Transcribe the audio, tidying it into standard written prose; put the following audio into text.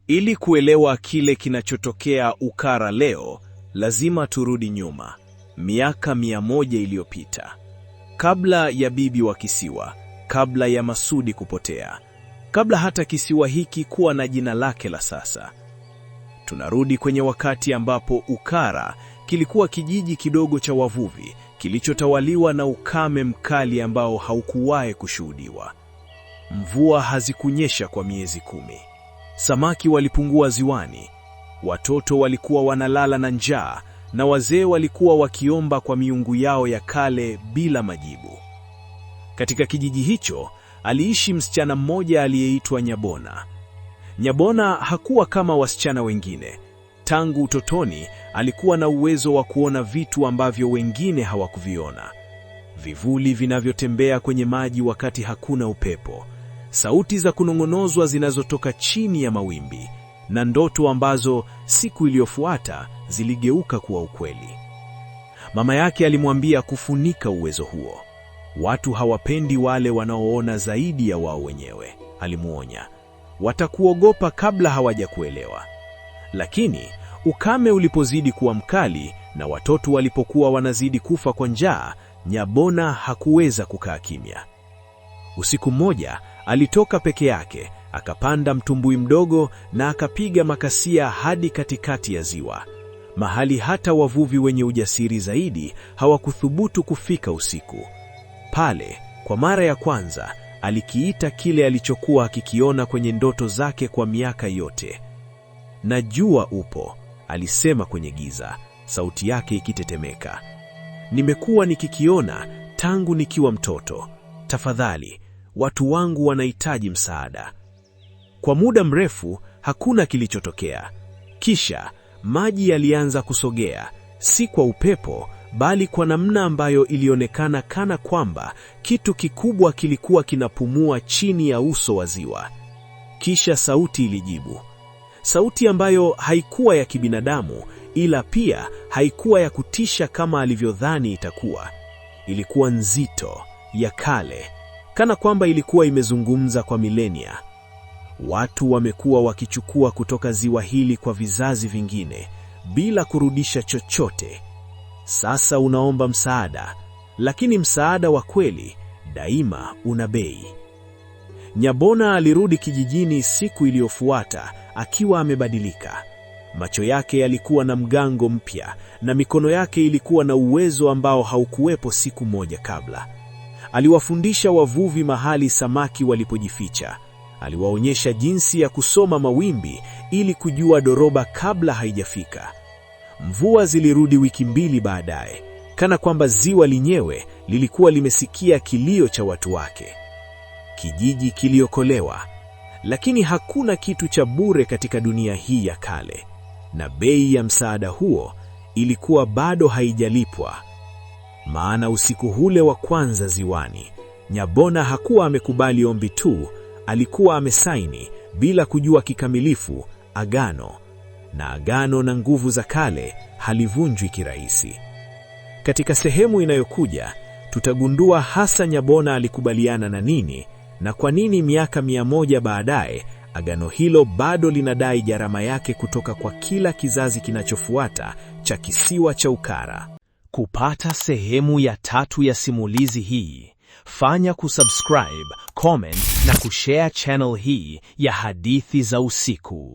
Ili kuelewa kile kinachotokea Ukara leo, lazima turudi nyuma, miaka 100 iliyopita. Kabla ya bibi wa kisiwa, kabla ya Masudi kupotea, kabla hata kisiwa hiki kuwa na jina lake la sasa. Tunarudi kwenye wakati ambapo Ukara kilikuwa kijiji kidogo cha wavuvi, kilichotawaliwa na ukame mkali ambao haukuwahi kushuhudiwa. Mvua hazikunyesha kwa miezi 10. Samaki walipungua ziwani, watoto walikuwa wanalala na njaa, na wazee walikuwa wakiomba kwa miungu yao ya kale bila majibu. Katika kijiji hicho aliishi msichana mmoja aliyeitwa Nyabona. Nyabona hakuwa kama wasichana wengine. Tangu utotoni alikuwa na uwezo wa kuona vitu ambavyo wengine hawakuviona. Vivuli vinavyotembea kwenye maji wakati hakuna upepo, sauti za kunong'onozwa zinazotoka chini ya mawimbi, na ndoto ambazo siku iliyofuata ziligeuka kuwa ukweli. Mama yake alimwambia kufunika uwezo huo. Watu hawapendi wale wanaoona zaidi ya wao wenyewe, alimuonya. Watakuogopa kabla hawajakuelewa. Lakini ukame ulipozidi kuwa mkali na watoto walipokuwa wanazidi kufa kwa njaa, Nyabona hakuweza kukaa kimya. Usiku mmoja alitoka peke yake, akapanda mtumbui mdogo na akapiga makasia hadi katikati ya ziwa, mahali hata wavuvi wenye ujasiri zaidi hawakuthubutu kufika usiku. Pale, kwa mara ya kwanza, alikiita kile alichokuwa akikiona kwenye ndoto zake kwa miaka yote. "Najua upo," alisema kwenye giza, sauti yake ikitetemeka. "Nimekuwa nikikiona tangu nikiwa mtoto. Tafadhali, watu wangu wanahitaji msaada." Kwa muda mrefu hakuna kilichotokea. Kisha maji yalianza kusogea, si kwa upepo, bali kwa namna ambayo ilionekana kana kwamba kitu kikubwa kilikuwa kinapumua chini ya uso wa ziwa. Kisha sauti ilijibu. Sauti ambayo haikuwa ya kibinadamu, ila pia haikuwa ya kutisha kama alivyodhani itakuwa. Ilikuwa nzito, ya kale, kana kwamba ilikuwa imezungumza kwa milenia. "Watu wamekuwa wakichukua kutoka ziwa hili kwa vizazi vingine, bila kurudisha chochote. Sasa unaomba msaada, lakini msaada wa kweli daima una bei." Nyabona alirudi kijijini siku iliyofuata akiwa amebadilika. Macho yake yalikuwa na mgango mpya, na mikono yake ilikuwa na uwezo ambao haukuwepo siku moja kabla. Aliwafundisha wavuvi mahali samaki walipojificha. Aliwaonyesha jinsi ya kusoma mawimbi ili kujua doroba kabla haijafika. Mvua zilirudi wiki 2 baadaye, kana kwamba ziwa lenyewe lilikuwa limesikia kilio cha watu wake. Kijiji kiliokolewa, lakini hakuna kitu cha bure katika dunia hii ya kale, na bei ya msaada huo ilikuwa bado haijalipwa. Maana usiku ule wa kwanza ziwani, Nyabona hakuwa amekubali ombi tu, alikuwa amesaini bila kujua kikamilifu agano, na agano na nguvu za kale halivunjwi kirahisi. Katika sehemu inayokuja tutagundua hasa Nyabona alikubaliana na nini, na kwa nini miaka 100 baadaye agano hilo bado linadai gharama yake kutoka kwa kila kizazi kinachofuata cha kisiwa cha Ukara. Kupata sehemu ya 3 ya simulizi hii, fanya kusubscribe, comment na kushare channel hii ya Hadithi za Usiku.